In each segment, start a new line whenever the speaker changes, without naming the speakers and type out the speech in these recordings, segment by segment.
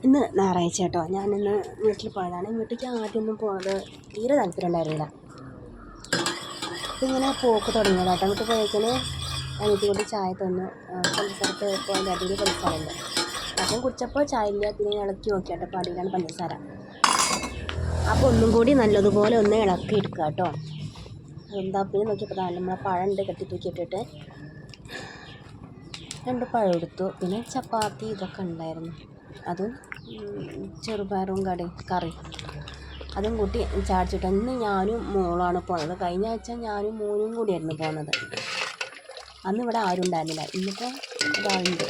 ഇന്ന് ഞായറാഴ്ച കേട്ടോ. ഞാനിന്ന് വീട്ടിൽ പോയതാണ്. വീട്ടിലേക്ക് ആദ്യമൊന്നും പോകുന്നത് തീരെ താല്പര്യം ഉണ്ടായിരുന്നില്ല. അപ്പോൾ ഇങ്ങനെ പോക്ക് തുടങ്ങിയത് കേട്ടോ. വീട്ടിൽ പോയേക്കിന് എനിക്ക് കൊണ്ട് ചായ തന്നു. പഞ്ചസാരത്ത് പോയതിൻ്റെ അടിയിൽ പഞ്ചസാരയുണ്ട്. അപ്പം കുടിച്ചപ്പോൾ ചായ ഇല്ല. പിന്നെ ഇളക്കി നോക്കി കേട്ടോ. അപ്പോൾ അടിയിലാണ് പഞ്ചസാര. അപ്പോൾ ഒന്നും കൂടി നല്ലതുപോലെ ഒന്ന് ഇളക്കി എടുക്കുക കേട്ടോ. എന്താ പിന്നെ നോക്കിയപ്പോൾ നമ്മളെ പഴമുണ്ട് കെട്ടി തൂക്കിയിട്ടിട്ട് 2 പഴം എടുത്തു. പിന്നെ ചപ്പാത്തി ഇതൊക്കെ ഉണ്ടായിരുന്നു. അതും ചെറുപയറും കറി അതും കൂട്ടി ചാടിച്ചിട്ട്. ഇന്ന് ഞാനും മോളാണ് പോകുന്നത്. കഴിഞ്ഞ ആഴ്ച ഞാനും മോനും കൂടിയായിരുന്നു പോകുന്നത്. അന്ന് ഇവിടെ ആരും ഉണ്ടായിരുന്നില്ല. ഇന്നിപ്പോൾ ഒരാളുണ്ട്.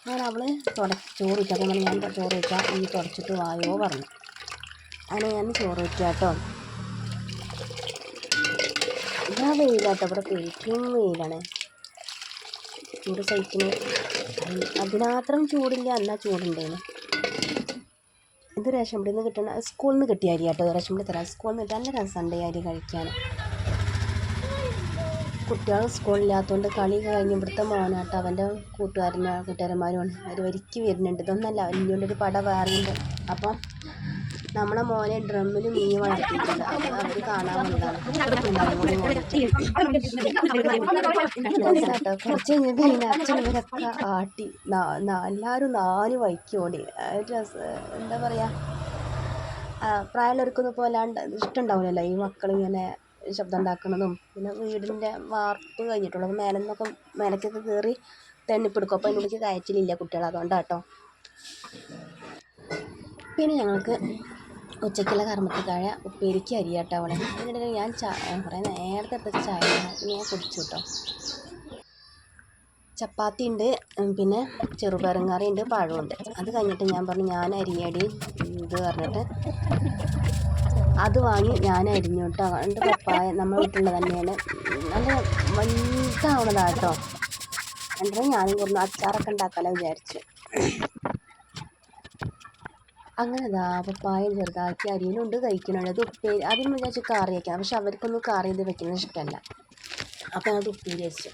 അങ്ങനെ അവൾ ചോറ് വയ്ക്കുക. അതേപോലെ ഞാൻ ചോറ് വയ്ക്കുക, ഈ തുടച്ചിട്ട് വായോ പറഞ്ഞു. അങ്ങനെ ഞാൻ ചോറ് വയ്ക്കുക കേട്ടോ. ഇതാ വെയിലാട്ടോ. ഇവിടെ പേറ്റും വെയിലാണ്. ചൂട് സഹിക്കുന്നത് അതിനാത്രം ചൂടില്ല, എന്നാൽ ചൂടുണ്ടേന്. ഇത് റേഷൻ പിടിയിൽ നിന്ന് കിട്ടണ സ്കൂളിൽ നിന്ന് കിട്ടിയ അരി കേട്ടോ. റേഷൻ പിടി തരാം. സ്കൂളിൽ നിന്ന് കിട്ടാൻ നല്ല രസമുണ്ട് അരി കഴിക്കാൻ. കുട്ടികൾ സ്കൂളില്ലാത്തതുകൊണ്ട് കളി കഴിഞ്ഞ് ഇവിടുത്തെ മോനാട്ടോ. അവൻ്റെ കൂട്ടുകാരന്മാരുമാണ് അവർ വരിക്ക് വരുന്നുണ്ട്. ഇതൊന്നല്ല, വലിയൊരു പട വേറെയുണ്ട്. അപ്പം നമ്മളെ മോനെ ഡ്രമ്മിൽ മീൻ വളർത്തിയിട്ടുണ്ട്. അപ്പോൾ അവർ കാണാൻ വന്നതാണ്. കുറച്ച് കഴിഞ്ഞപ്പോൾ ഈ അച്ഛൻ ഇവരൊക്കെ ആട്ടി എല്ലാവരും 4 വഴിക്ക് ഓടി. എന്താ പറയുക, പ്രായമുള്ളവർക്കൊന്നും ഇപ്പോൾ അല്ലാണ്ട് ഇഷ്ടമുണ്ടാവില്ലല്ലോ ഈ മക്കളിങ്ങനെ ശബ്ദം ഉണ്ടാക്കുന്നതും. പിന്നെ വീടിൻ്റെ വാർപ്പ് കഴിഞ്ഞിട്ടുള്ളത് മേലേക്കൊക്കെ കയറി തെണ്ണിപ്പിടിക്കും. അപ്പോൾ അതിനുള്ളിലേക്ക് കയറ്റിലില്ല കുട്ടികൾ, അതുകൊണ്ടാട്ടോ. പിന്നെ ഞങ്ങൾക്ക് ഉച്ചയ്ക്കുള്ള കർമ്മത്തിക്കായ ഉപ്പേരിക്ക് അരിയാട്ടോ അവിടെ. എന്നിട്ട് ഞാൻ കുറേ നേരത്തെ എടുത്ത ചായ ഞാൻ കുടിച്ചു കേട്ടോ. ചപ്പാത്തി ഉണ്ട്, പിന്നെ ചെറുപയറും കറി ഉണ്ട്, പഴമുണ്ട്. അത് കഴിഞ്ഞിട്ട് ഞാൻ പറഞ്ഞു ഞാൻ അരിയടി ഇത് പറഞ്ഞിട്ട് അത് വാങ്ങി ഞാൻ അരിഞ്ഞു കേട്ടോ. എൻ്റെ പപ്പായ നമ്മൾ വീട്ടിലുള്ള തന്നെയാണ്, നല്ല വലുതാവണതാട്ടോ. എന്നിട്ട് ഞാനും കുറഞ്ഞ അച്ചാറൊക്കെ ഉണ്ടാക്കാമല്ലോ വിചാരിച്ചു. അങ്ങനെ ഇതാ പപ്പായ ചെറുതാക്കി അരിയിലുണ്ട്, കഴിക്കണുണ്ട്. അത് ഉപ്പേരി ആദ്യം വിചാരിച്ച് കറി വയ്ക്കാം, പക്ഷെ അവർക്കൊന്നും കറി ഇത് വെക്കുന്നത് ഇഷ്ടമല്ല. അപ്പം അത് ഉപ്പേരി വെച്ചു.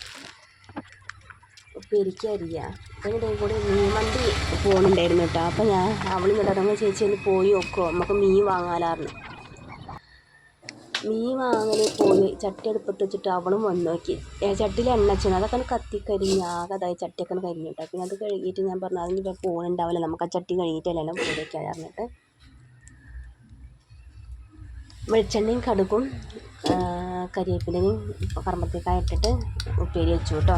ഉപ്പേരിക്ക് അരിയുക. അതിൻ്റെ കൂടെ മീൻ വണ്ടി പോകുന്നുണ്ടായിരുന്നു കേട്ടോ. അപ്പം അവളും കിടന്നു, ചേച്ചി ഒന്ന് പോയി നോക്കുമോ, നമുക്ക് മീൻ വാങ്ങാലായിരുന്നു. മീൻ വാങ്ങൽ പോയി ചട്ടി അടുപ്പത്ത് വെച്ചിട്ട് അവളും വന്ന് നോക്കി. ചട്ടിയിൽ എണ്ണ വെച്ചാൽ അതൊക്കെ കത്തിക്കരിഞ്ഞ് ആകെ അതായത് ചട്ടിയൊക്കെ കഴിഞ്ഞു കേട്ടോ. പിന്നെ അത് കഴുകിയിട്ട് ഞാൻ പറഞ്ഞു അതിനിപ്പോൾ പോകുന്നുണ്ടാവില്ല, നമുക്ക് ആ ചട്ടി കഴുകിയിട്ടല്ലോ പോയിക്കാൻ പറഞ്ഞിട്ട് വെളിച്ചെണ്ണയും കടുകും കരിവേപ്പിലയും കർമ്മത്തേക്കായ ഇട്ടിട്ട് ഉപ്പേരി വെച്ചു കേട്ടോ.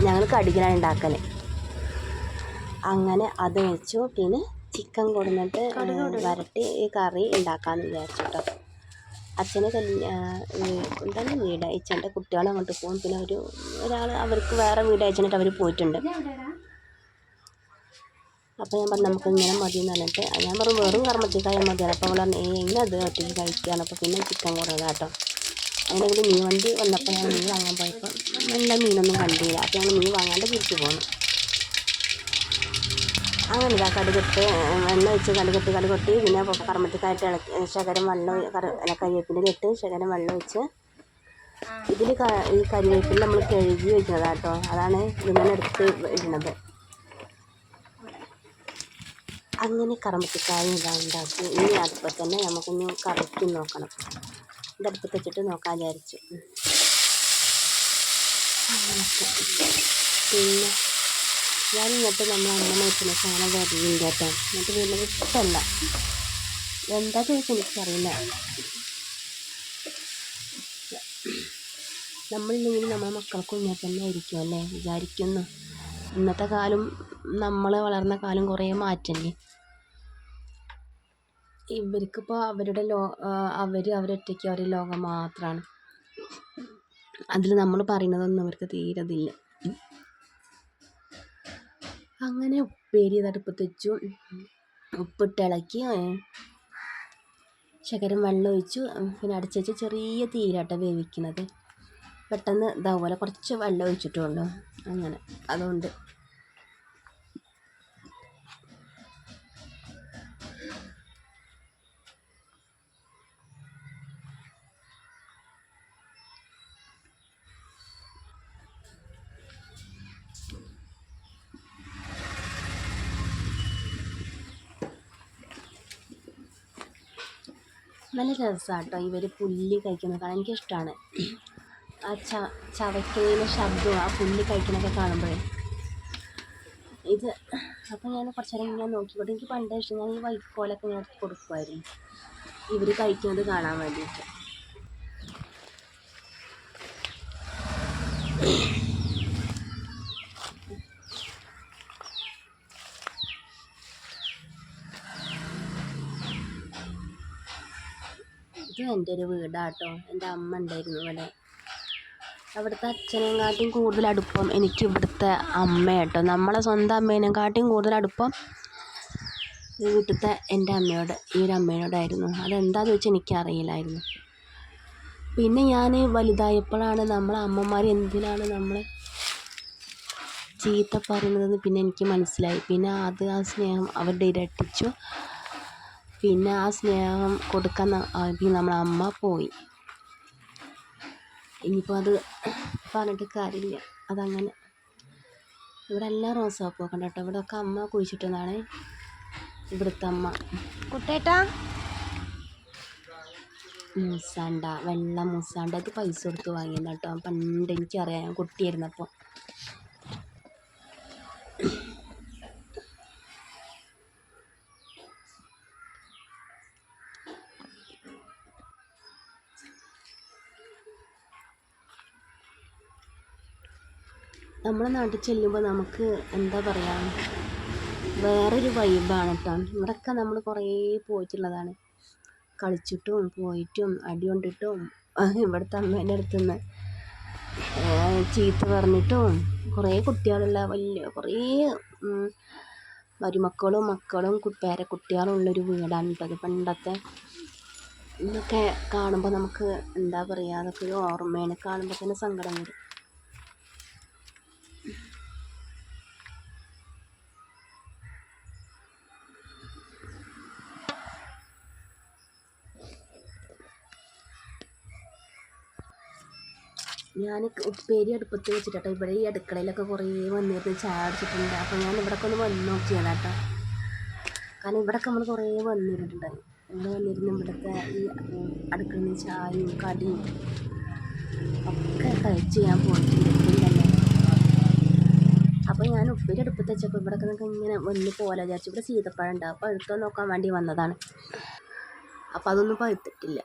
ഞങ്ങൾ കടുകിലാണ് ഉണ്ടാക്കൽ. അങ്ങനെ അത് വെച്ചു. പിന്നെ ചിക്കൻ കൊടുന്നിട്ട് വരട്ടി ഈ കറി ഉണ്ടാക്കാമെന്ന് വിചാരിച്ചു കേട്ടോ. അച്ഛനെ എന്താണ് വീട് അയച്ചേൻ്റെ കുട്ടികൾ അങ്ങോട്ട് പോകും. പിന്നെ ഒരാൾ അവർക്ക് വേറെ വീട് അയച്ചിട്ട് അവർ പോയിട്ടുണ്ട്. അപ്പോൾ ഞാൻ പറഞ്ഞു നമുക്ക് ഇങ്ങനെ മതി എന്ന് പറഞ്ഞിട്ട് ഞാൻ പറഞ്ഞു വെറും കർമ്മത്തിക്കായ മതിയാണ്. അപ്പോൾ അവൾ പറഞ്ഞു എങ്ങനെ അത് ഒറ്റയ്ക്ക് കഴിക്കുകയാണ്. അപ്പോൾ പിന്നെ ചിക്കൻ കൊടുക്കുക കേട്ടോ. അങ്ങനെ ഒരു മീൻ വണ്ടി വന്നപ്പോൾ ഞാൻ മീൻ വാങ്ങാൻ പോയപ്പോൾ നല്ല മീനൊന്നും കണ്ടില്ല. അപ്പോൾ ഞങ്ങൾ മീൻ വാങ്ങാണ്ട് തിരിച്ചു പോന്നു. അങ്ങനെ ഇതാ കടുകിട്ട് എണ്ണ വെച്ച് കടുകൊട്ടി പിന്നെ കർമ്മത്തിക്കായിട്ട് ശകലം വെള്ളം കരിവേപ്പിൻ്റെ ഇട്ട് ശകലം വെള്ളം ഒഴിച്ച് ഇതിൽ ഈ കരിവേപ്പില നമ്മൾ കഴുകി വയ്ക്കുന്നത് കേട്ടോ. അതാണ് ഇങ്ങനെ എടുത്ത് ഇടുന്നത്. അങ്ങനെ കർമ്മത്തിക്കായ ഉണ്ടാക്കി. ഇനി അടുപ്പത്ത് തന്നെ നമുക്കൊന്ന് കറിക്ക് നോക്കണം. ഇതടുപ്പത്ത് വെച്ചിട്ട് നോക്കാൻ വിചാരിച്ചു. പിന്നെ ഞാൻ ഇങ്ങോട്ട് നമ്മൾ അമ്മ വെക്കുന്ന സാധനം വരില്ല കേട്ടോ. എന്നിട്ട് വീണ്ടും ഇഷ്ടമല്ല, എന്താ ചോദിച്ചാൽ എനിക്കറിയില്ല. നമ്മളില്ലെങ്കിൽ നമ്മളെ മക്കൾക്കും ഇങ്ങനെ തന്നെ ആയിരിക്കും അല്ലേ വിചാരിക്കുന്നു. ഇന്നത്തെ കാലം നമ്മൾ വളർന്ന കാലം കുറേ മാറ്റല്ലേ. ഇവർക്കിപ്പോൾ അവരൊറ്റയ്ക്ക് അവരുടെ ലോകം മാത്രമാണ്. അതിൽ നമ്മൾ പറയുന്നതൊന്നും അവർക്ക് തീരതില്ല. അങ്ങനെ ഉപ്പേരി അടുപ്പത്ത് വെച്ചു. ഉപ്പിട്ട് ഇളക്കി ശകലം വെള്ളം ഒഴിച്ചു. പിന്നെ അടച്ച് വെച്ച് ചെറിയ തീരാട്ടോ വേവിക്കുന്നത്. പെട്ടെന്ന് ഇതാവുമല്ലോ, കുറച്ച് വെള്ളം ഒഴിച്ചിട്ടുള്ളൂ. അങ്ങനെ അതുകൊണ്ട് നല്ല രസമാണ് കേട്ടോ ഇവർ പുല്ല് കഴിക്കുന്നത് കാണാൻ. എനിക്കിഷ്ടമാണ് ആ ചവയ്ക്കുന്നതിൻ്റെ ശബ്ദവും ആ പുല്ല് കഴിക്കുന്നതൊക്കെ കാണുമ്പോഴേ ഇത്. അപ്പോൾ ഞാൻ കുറച്ച് നേരം ഇങ്ങനെ നോക്കിക്കോട്ടെ. എനിക്ക് പണ്ടേ ഇഷ്ടം, ഞാൻ ഈ വൈക്കോലൊക്കെ ഇങ്ങനെ കൊടുക്കുമായിരുന്നു ഇവർ കഴിക്കുന്നത് കാണാൻ വേണ്ടിയിട്ട്. ഇത് എൻ്റെ ഒരു വീടാട്ടോ. എൻ്റെ അമ്മ ഉണ്ടായിരുന്നു ഇവിടെ. അവിടുത്തെ അച്ഛനെക്കാട്ടിയും കൂടുതൽ അടുപ്പം എനിക്ക് ഇവിടുത്തെ അമ്മയാട്ടോ. നമ്മളെ സ്വന്തം അമ്മേനെക്കാട്ടിയും കൂടുതൽ അടുപ്പം വീട്ടിലത്തെ എൻ്റെ അമ്മയോട്, ഈ ഒരു അമ്മയോടായിരുന്നു. അതെന്താണെന്ന് ചോദിച്ചാൽ എനിക്കറിയില്ലായിരുന്നു. പിന്നെ ഞാൻ വലുതായപ്പോഴാണ് നമ്മളെ അമ്മമാർ എന്തിനാണ് നമ്മളെ ചീത്ത പറയുന്നതെന്ന് പിന്നെ എനിക്ക് മനസ്സിലായി. പിന്നെ ആ സ്നേഹം അവരുടെ ഇരട്ടിച്ചു. പിന്നെ ആ സ്നേഹം കൊടുക്കാൻ നമ്മളെ അമ്മ പോയി. ഇനിയിപ്പോൾ അത് പറഞ്ഞിട്ട് കാര്യമില്ല. അതങ്ങനെ. ഇവിടെ എല്ലാം റോസാപ്പൂക്കെ ഉണ്ട് കേട്ടോ. ഇവിടെയൊക്കെ അമ്മ കുഴിച്ചിട്ടതാണ്. ഇവിടുത്തെ അമ്മ. കുട്ടേട്ടാ, മൂസാണ്ട, വെള്ള മൂസാണ്ട. ഇത് പൈസ കൊടുത്ത് വാങ്ങിയത് കേട്ടോ. പണ്ട് എനിക്കറിയാം, ഞാൻ കുട്ടിയായിരുന്നപ്പോൾ. നമ്മുടെ നാട്ടിൽ ചെല്ലുമ്പോൾ നമുക്ക് എന്താ പറയുക, വേറൊരു വൈബാണ് കേട്ടോ. ഇവിടെയൊക്കെ നമ്മൾ കുറേ പോയിട്ടുള്ളതാണ്. കളിച്ചിട്ടും പോയിട്ടും അടി കൊണ്ടിട്ടും ഇവിടുത്തെ അമ്മേൻ്റെ അടുത്ത് നിന്ന് ചീത്ത പറഞ്ഞിട്ടും കുറേ കുട്ടികളുള്ള വലിയ കുറേ മരുമക്കളും മക്കളും പേരക്കുട്ടികളും ഉള്ളൊരു വീടാണ് കേട്ടോ അത്. പണ്ടത്തെ ഇതൊക്കെ കാണുമ്പോൾ നമുക്ക് എന്താ പറയുക, അതൊക്കെ ഒരു ഓർമ്മയാണ്. കാണുമ്പോൾ തന്നെ സങ്കടം വരും. ഞാൻ ഉപ്പേരി അടുപ്പത്ത് വെച്ചിട്ടോ. ഇവിടെ ഈ അടുക്കളയിലൊക്കെ കുറേ വന്നിരുന്ന് ചായ അടിച്ചിട്ടുണ്ട്. അപ്പോൾ ഞാൻ ഇവിടെയൊക്കെ ഒന്ന് വന്ന് നോക്കിയതാണ് കേട്ടോ. കാരണം ഇവിടെയൊക്കെ നമ്മൾ കുറേ വന്നിരുന്നുണ്ടായി. ഞങ്ങൾ വന്നിരുന്ന് ഇവിടുത്തെ ഈ അടുക്കളയിൽ നിന്ന് ചായയും കടിയും ഒക്കെ കഴിച്ച് ഞാൻ പോയിട്ടുണ്ടല്ലേ. അപ്പോൾ ഞാൻ ഉപ്പേരി അടുപ്പത്ത് വെച്ചപ്പോൾ ഇവിടെയൊക്കെ നമുക്ക് ഇങ്ങനെ വന്ന് പോലെ വിചാരിച്ചു. ഇവിടെ സീതപ്പഴം ഉണ്ട്. അപ്പോൾ പഴുത്തോ നോക്കാൻ വേണ്ടി വന്നതാണ്. അപ്പോൾ അതൊന്നും പഴുത്തിട്ടില്ല.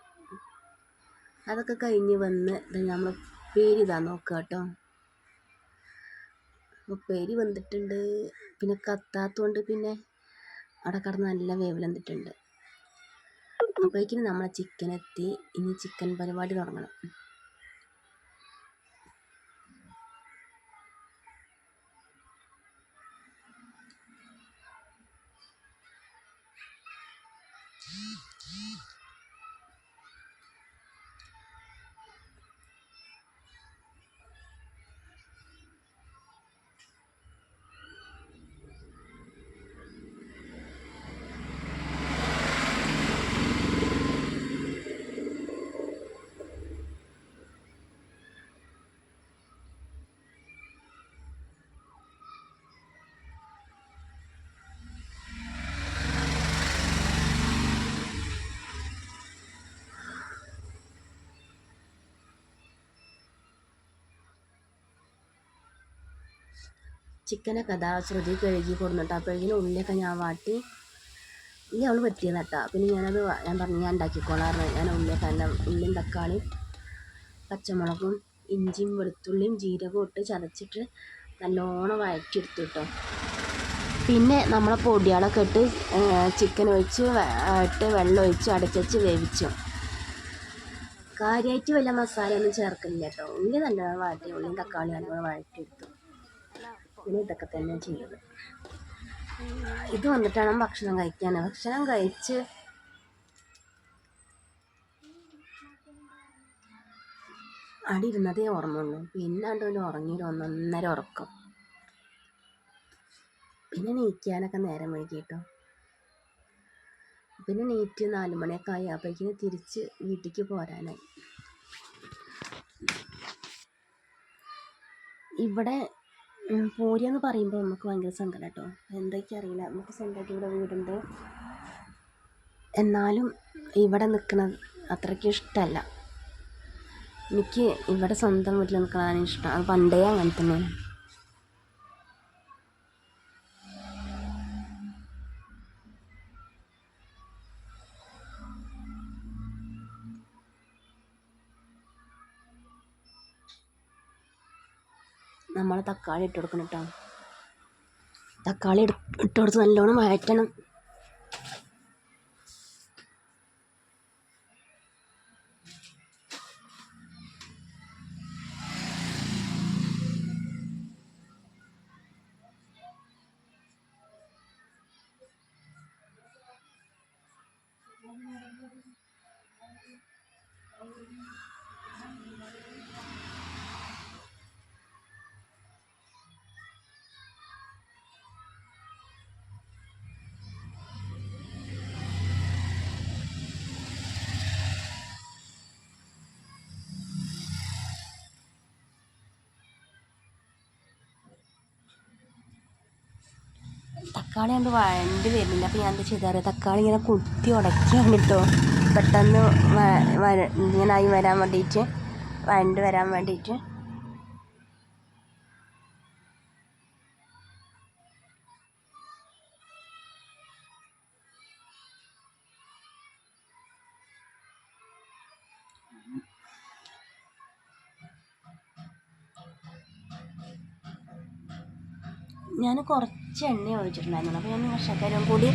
അതൊക്കെ കഴിഞ്ഞ് വന്ന് നമ്മൾ ഉപ്പേരി ഇതാ നോക്കുക കേട്ടോ. ഉപ്പേരി വെന്തിട്ടുണ്ട്. പിന്നെ കത്താത്തതുകൊണ്ട് പിന്നെ അവിടെ കിടന്ന് നല്ല വേവ് വെന്തിട്ടുണ്ട്. അപ്പോഴേക്കും നമ്മളെ ചിക്കൻ എത്തി. ഇനി ചിക്കൻ പരിപാടി തുടങ്ങണം. ചിക്കനൊക്കെ അതാ ശ്രുതി കഴുകി കൊടുന്നിട്ട് അപ്പോഴേക്കും ഉള്ളിയൊക്കെ ഞാൻ വാട്ടി. ഉള്ളി അവൾ വെട്ടിയത് കേട്ടോ. പിന്നെ ഞാൻ പറഞ്ഞു ഞാൻ ഉണ്ടാക്കിക്കോളാറ്. ഞാൻ ഉള്ളിയൊക്കെ എല്ലാം ഉള്ളിയും തക്കാളിയും പച്ചമുളകും ഇഞ്ചിയും വെളുത്തുള്ളിയും ജീരകവും ഇട്ട് ചതച്ചിട്ട് നല്ലോണം വഴറ്റിയെടുത്തു കേട്ടോ. പിന്നെ നമ്മളെ പൊടികളൊക്കെ ഇട്ട് ചിക്കൻ ഒഴിച്ച് ഇട്ട് വെള്ളം ഒഴിച്ച് അടച്ചു വേവിച്ചു. കാര്യമായിട്ട് വല്ല മസാലയൊന്നും ചേർക്കില്ല കേട്ടോ. ഉള്ളി നല്ലോണം വഴറ്റി, ഉള്ളിയും തക്കാളി നല്ലോണം വഴറ്റിയെടുത്തു. പിന്നെ ഇതൊക്കെ തന്നെ ചെയ്തത്. ഇത് വന്നിട്ടാണ് ഭക്ഷണം കഴിക്കാൻ. ഭക്ഷണം കഴിച്ച് അവിടെ ഇരുന്നതേ ഓർമ്മയുള്ളൂ. പിന്നെ അതുകൊണ്ട് ഉറങ്ങിയൊരു 1.5 ഉറക്കം. പിന്നെ നീക്കാനൊക്കെ നേരം വൈകി കേട്ടോ. പിന്നെ നീറ്റ് 4 മണിയൊക്കെ ആയി. അപ്പോഴേക്കിന് തിരിച്ച് വീട്ടിലേക്ക് പോരാനായി. ഇവിടെ പോരുകയെന്ന് പറയുമ്പോൾ നമുക്ക് ഭയങ്കര സങ്കടം കേട്ടോ. എന്തൊക്കെ അറിയില്ല. നമുക്ക് സ്വന്തമായിട്ട് ഇവിടെ വീടുണ്ട്. എന്നാലും ഇവിടെ നിൽക്കുന്നത് അത്രയ്ക്ക് ഇഷ്ടമല്ല. എനിക്ക് ഇവിടെ സ്വന്തം വീട്ടിൽ നിൽക്കണതാണ് ഇഷ്ടം. അത് പണ്ടേ അങ്ങനെ തന്നെയാണ്. നമ്മൾ തക്കാളി ഇട്ട് കൊടുക്കണം കേട്ടോ. തക്കാളി ഇട്ട് കൊടുത്ത് നല്ലോണം വഴറ്റണം. തക്കാളി കൊണ്ട് വഴണ്ടി വരുന്നില്ല. അപ്പോൾ ഞാൻ എന്താ ചെയ്താൽ തക്കാളി ഇങ്ങനെ കുത്തി ഉടയ്ക്കുകയാണ് കേട്ടോ. പെട്ടെന്ന് ഇങ്ങനായി വരാൻ വേണ്ടിയിട്ട്, വഴണ്ട് വരാൻ വേണ്ടിയിട്ട്. ഞാൻ കുറച്ച് എണ്ണ ഒഴിച്ചിട്ടുണ്ടായിരുന്നു. അപ്പോൾ ഞാൻ ശകലം കൂടി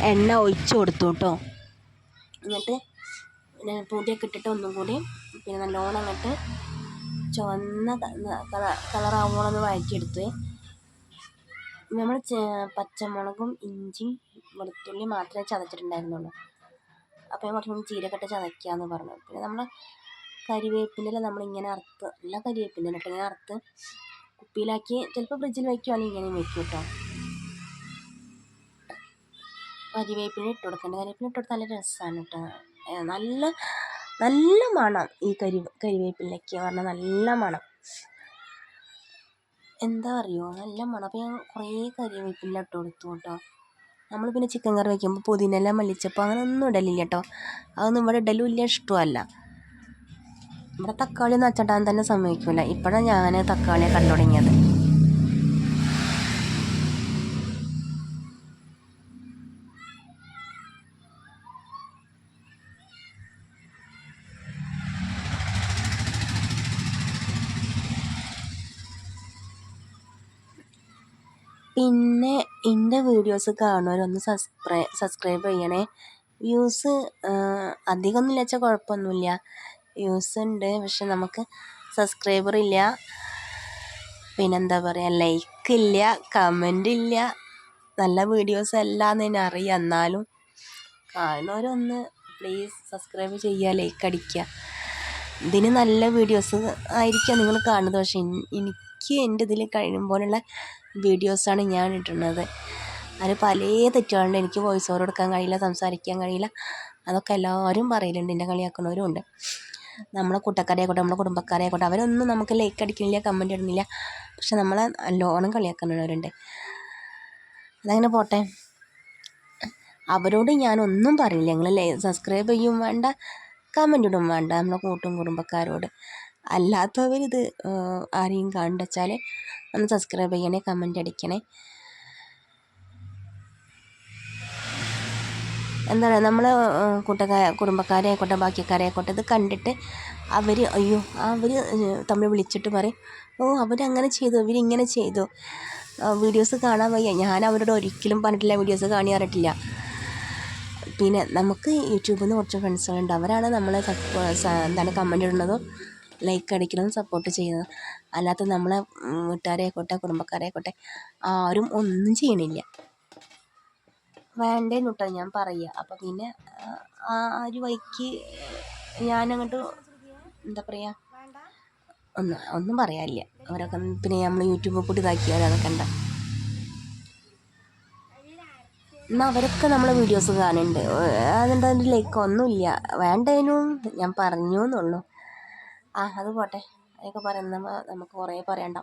എണ്ണ ഒഴിച്ച് കൊടുത്തു കേട്ടോ. എന്നിട്ട് പിന്നെ പൊടിയൊക്കെ ഇട്ടിട്ട് ഒന്നും കൂടി പിന്നെ നല്ലോണം അങ്ങോട്ട് ചുവന്ന കളറാവുമ്പോഴൊന്ന് വഴറ്റിയെടുത്ത് നമ്മൾ പച്ചമുളകും ഇഞ്ചിയും വെളുത്തുള്ളി മാത്രമേ ചതച്ചിട്ടുണ്ടായിരുന്നുള്ളൂ. അപ്പോൾ ഞാൻ കുറച്ചും കൂടി ജീരകമിട്ട് ചതയ്ക്കാമെന്ന് പറഞ്ഞു. പിന്നെ നമ്മൾ കരിവേപ്പിൻ്റെ നമ്മളിങ്ങനെ അറുത്ത്, എല്ലാ കരിവേപ്പിൻ്റെ ഇട്ട് ഇങ്ങനെ അറുത്ത് കുപ്പിയിലാക്കി ചിലപ്പോൾ ഫ്രിഡ്ജിൽ വയ്ക്കുവാണെങ്കിൽ ഇങ്ങനെയും വെക്കും കേട്ടോ. കരിവേപ്പില ഇട്ട് കൊടുക്കേണ്ട. കരിവേപ്പില ഇട്ട് കൊടുത്താൽ നല്ല രസമാണ് കേട്ടോ. നല്ല നല്ല മണം ഈ കരിവേപ്പിലയ്ക്ക് പറഞ്ഞാൽ നല്ല മണം. എന്താ അറിയുമോ, നല്ല മണം. അപ്പോൾ ഞാൻ കുറേ കരിവേപ്പില ഇട്ട് കൊടുത്തു കേട്ടോ. നമ്മൾ പിന്നെ ചിക്കൻ കറി വയ്ക്കുമ്പോൾ പുതിനയില മല്ലിച്ചപ്പ് അങ്ങനെ ഒന്നും ഇടലില്ല കേട്ടോ. അതൊന്നും ഇവിടെ ഇടലും ഇല്ല, ഇഷ്ടമല്ല. ഇവിടെ തക്കാളി ഒന്നും അച്ചട്ടാൻ തന്നെ സമ്മതിക്കില്ല. ഇപ്പോഴാണ് ഞാൻ തക്കാളിയെ കണ്ടു തുടങ്ങിയത്. പിന്നെ എൻ്റെ വീഡിയോസ് കാണുന്നവരൊന്ന് സബ്സ്ക്രൈബ് ചെയ്യണേ. വ്യൂസ് അധികമൊന്നുമില്ല വെച്ചാൽ കുഴപ്പമൊന്നുമില്ല, വ്യൂസ് ഉണ്ട്. പക്ഷെ നമുക്ക് സബ്സ്ക്രൈബർ ഇല്ല, പിന്നെന്താ പറയുക, ലൈക്ക് ഇല്ല, കമൻ്റ് ഇല്ല. നല്ല വീഡിയോസ് അല്ലാന്ന് തന്നെ അറിയാം. എന്നാലും കാണുന്നവരൊന്ന് പ്ലീസ് സബ്സ്ക്രൈബ് ചെയ്യുക, ലൈക്ക് അടിക്കുക. ഇതിന് നല്ല വീഡിയോസ് ആയിരിക്കാം നിങ്ങൾ കാണുന്നത്. പക്ഷെ എനിക്ക് എൻ്റെ ഇതിൽ കഴിയുമ്പോഴുള്ള വീഡിയോസാണ് ഞാൻ ഇടുന്നത്. അതിൽ പല തെറ്റുകളുണ്ട്. എനിക്ക് വോയിസ് ഓവർ കൊടുക്കാൻ കഴിയില്ല, സംസാരിക്കാൻ കഴിയില്ല. അതൊക്കെ എല്ലാവരും പറയലുണ്ട്, എന്നെ കളിയാക്കുന്നവരും ഉണ്ട്. നമ്മളെ കൂട്ടക്കാരായിക്കോട്ടെ, നമ്മളെ കുടുംബക്കാരായിക്കോട്ടെ, അവരൊന്നും നമുക്ക് ലൈക്ക് അടിക്കുന്നില്ല, കമൻറ്റ് ഇടുന്നില്ല. പക്ഷെ നമ്മളെ നല്ലോണം കളിയാക്കുന്നവരുണ്ട്. അതങ്ങനെ പോട്ടെ, അവരോട് ഞാനൊന്നും പറയില്ല. നിങ്ങൾ സബ്സ്ക്രൈബ് ചെയ്യും വേണ്ട, കമൻ്റ് ഇടും വേണ്ട, നമ്മളെ കൂട്ടും കുടുംബക്കാരോട്. അല്ലാത്തവരിത് ആരെയും കണ്ടുവച്ചാൽ ഒന്ന് സബ്സ്ക്രൈബ് ചെയ്യണേ, കമൻ്റ് അടിക്കണേ. എന്താണ് നമ്മൾ കുടുംബക്കാരായിക്കോട്ടെ, ബാക്കിക്കാരായിക്കോട്ടെ, ഇത് കണ്ടിട്ട് അവർ തമ്മിൽ വിളിച്ചിട്ട് പറയും, ഓ അവരങ്ങനെ ചെയ്തു, ഇവരിങ്ങനെ ചെയ്തു, വീഡിയോസ് കാണാൻ വയ്യ. ഞാൻ അവരോട് ഒരിക്കലും പറഞ്ഞിട്ടില്ല വീഡിയോസ് കാണിയാറിട്ടില്ല. പിന്നെ നമുക്ക് യൂട്യൂബിൽ നിന്ന് കുറച്ച് ഫ്രണ്ട്സുകളുണ്ട്. അവരാണ് നമ്മളെ കമൻ്റ് ഇടുന്നതും ലൈക്ക് അടിക്കുന്നതും സപ്പോർട്ട് ചെയ്യുന്നത്. അല്ലാത്ത നമ്മളെ വീട്ടുകാരായിക്കോട്ടെ, കുടുംബക്കാരായിക്കോട്ടെ, ആരും ഒന്നും ചെയ്യണില്ല. വേണ്ടേന്ന് കേട്ടോ ഞാൻ പറയുക. അപ്പം പിന്നെ ആ ഒരു വഴിക്ക് ഞാനങ്ങോട്ട് എന്താ പറയുക, ഒന്നും പറയാനില്ല. അവരൊക്കെ പിന്നെ നമ്മൾ യൂട്യൂബിൽ കൂടി ഇതാക്കിയാൽ അതൊക്കെ ഉണ്ട്. എന്നാൽ അവരൊക്കെ നമ്മളെ വീഡിയോസ് കാണുന്നുണ്ട്. അതെന്താ ലൈക്ക് ഒന്നുമില്ല, വേണ്ടതിനും ഞാൻ പറഞ്ഞു എന്നുള്ളൂ. അത് പോട്ടെ, അതൊക്കെ പറയുമ്പോൾ നമുക്ക് കുറേ പറയണ്ട.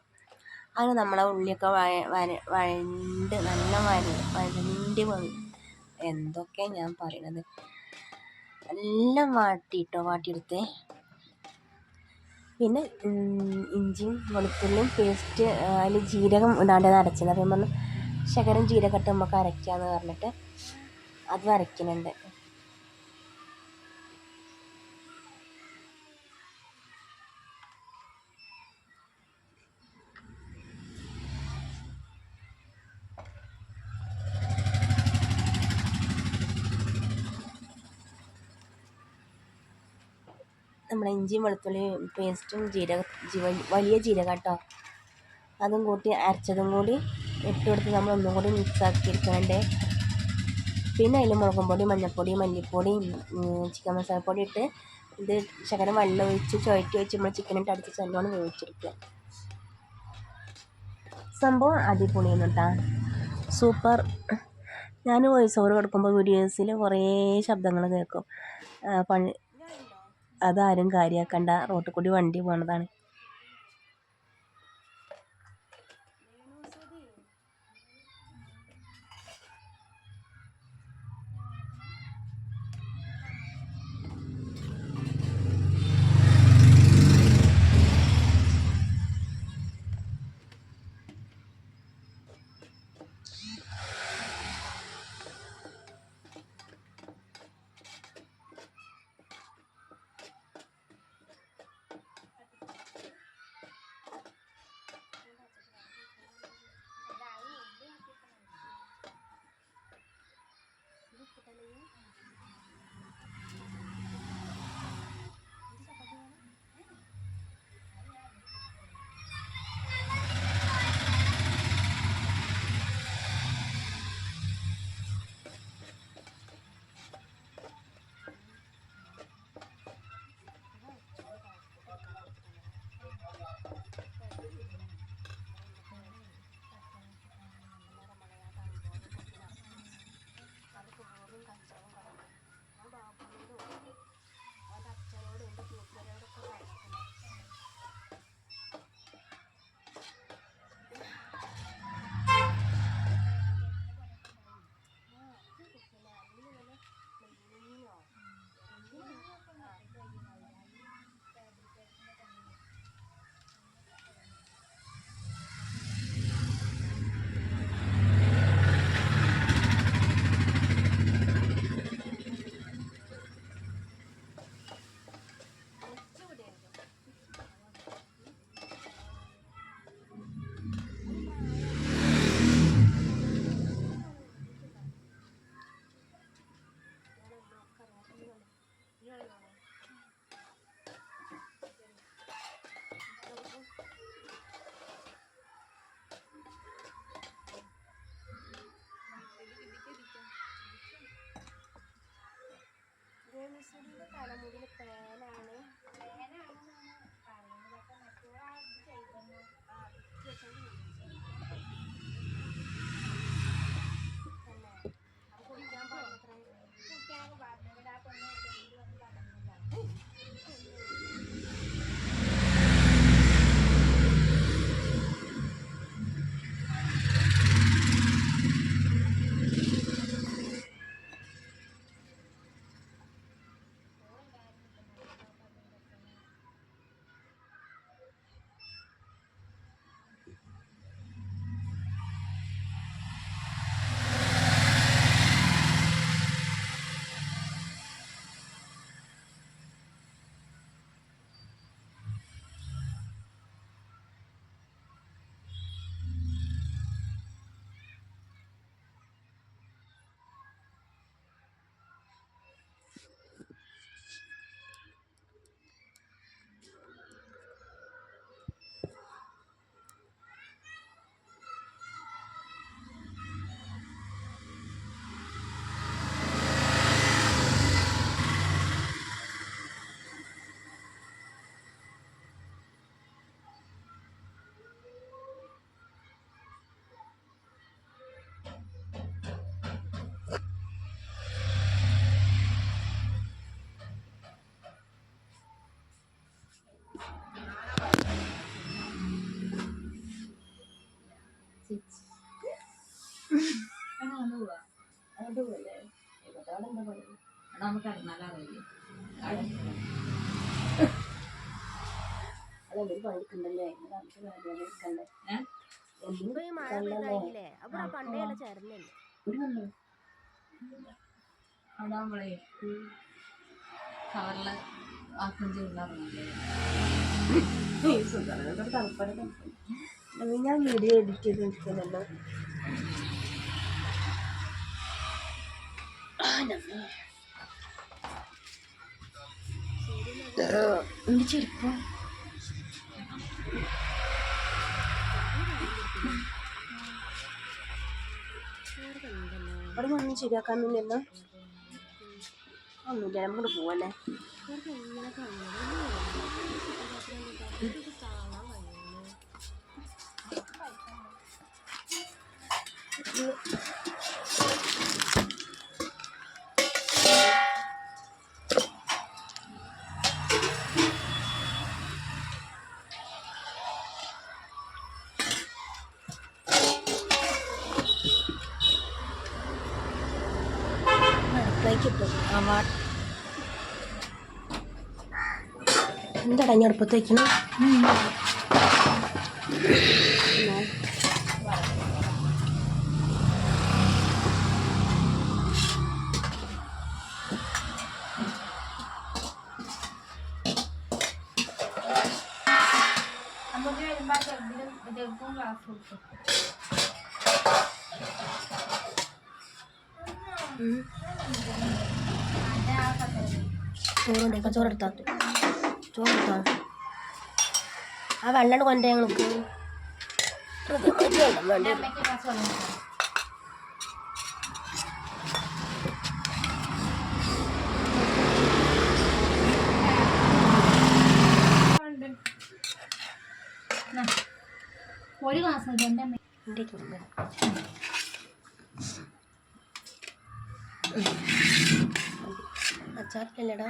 അതിന് നമ്മളെ ഉള്ളിയൊക്കെ വഴണ്ട് നല്ല വഴണ്ടി എന്തൊക്കെ ഞാൻ പറയണത്. എല്ലാം വാട്ടിയെടുത്തേ. പിന്നെ ഇഞ്ചിയും വെളുത്തുള്ളിയും പേസ്റ്റ്, അതിൽ ജീരകം ഇടാണ്ട് അരച്ചത്. അപ്പം പറഞ്ഞു ശകലം ജീരകം ഇട്ട് നമുക്ക് അരയ്ക്കാമെന്ന് പറഞ്ഞിട്ട് അതും അരയ്ക്കുന്നുണ്ട്. നമ്മുടെ ഇഞ്ചിയും വെളുത്തുള്ളി പേസ്റ്റും വലിയ ജീരകം കേട്ടോ, അതും കൂട്ടി അരച്ചതും കൂടി ഇട്ട് കൊടുത്ത് നമ്മൾ ഒന്നും കൂടി മിക്സ് ആക്കി എടുക്കുന്നുണ്ട്. പിന്നെ അതിൽ മുളകും പൊടി, മഞ്ഞൾപ്പൊടി, മല്ലിപ്പൊടി, ചിക്കൻ മസാലപ്പൊടി ഇട്ട് ഇത് ശകലം വെള്ളം ഒഴിച്ച് ചുവട്ടി വെച്ച് നമ്മൾ ചിക്കനിട്ട് അടിച്ച് നല്ലോണം വേവിച്ചെടുക്കുക. സംഭവം അടിപൊളിയാണ് കേട്ടോ, സൂപ്പർ. ഞാൻ വോയിസ് ഓവർ കൊടുക്കുമ്പോൾ വീഡിയോസിൽ കുറേ ശബ്ദങ്ങൾ കേൾക്കും. അതാരും കാര്യമാക്കണ്ട, റോട്ടിൽ കൂടി വണ്ടി പോണതാണ്. രേണുസുടിയുടെ തലമുടിയിൽ പേനാണ്
നമുക്ക് ഇറങ്ങാനറിയില്ലേ
അതെന്തൊരു പണിക്കുണ്ടല്ലേ
അവിടെ നമ്മളെ കവറിൽ ആക്കും ചെയ്തിറങ്ങാല്ലേ
ഞാൻ വീഡിയോ എഡിറ്റ് ചെയ്ത് നിൽക്കുന്നുണ്ടോ എൻ്റെ ചെരുപ്പം അവിടെ ഒന്നും ശരിയാക്കാന്നില്ലല്ലോ ഒന്നുമില്ല നമുക്കിട്ട് പോവല്ലേ എന്താടാ ഞാൻ അടുപ്പത്തേക്കണം
നമുക്ക് വരുമ്പോൾ ജഗ്ഗും ഗ്ലാസ് കൊടുക്കും
ചോറുണ്ടേക്കാം ചോറെടുത്താ ആ വെള്ളം കൊണ്ടേ ഞങ്ങൾക്ക് വേണ്ടി
ഒരു ഗ്ലാസ്
അച്ചാറില്ലടാ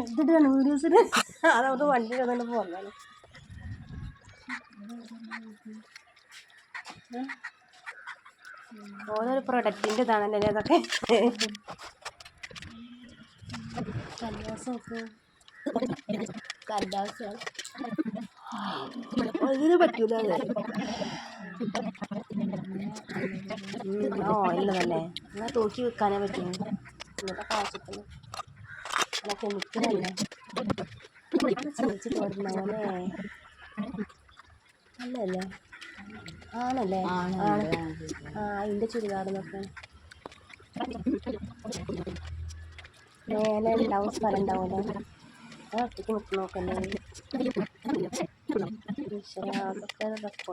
ഇതിട്ടാണ് വീഡിയോസിന് അതവിടെ വണ്ടി തന്നെ പോകാൻ ഓരോരു പ്രൊഡക്റ്റിൻ്റെ ഇതാണല്ലേ അതൊക്കെ കല്ലാസം അതിന് പറ്റൂല ഓയിലതല്ലേ എന്നാൽ തൂക്കി വെക്കാനേ പറ്റും ഇന്നത്തെ കാശത്തിന് അല്ല കെമിക്കലല്ലേ ചേച്ചി കൊടുക്കുന്നവനെ അല്ലല്ലേ ആണല്ലേ ആണ് അതിൻ്റെ ചുരിദാറിനൊക്കെ മേലെ ഉണ്ടാവും സ്ഥലം ഉണ്ടാവുമല്ലോ അത് ഒറ്റയ്ക്ക് നിൽക്കുന്ന നോക്കല്ലേ അതൊക്കെ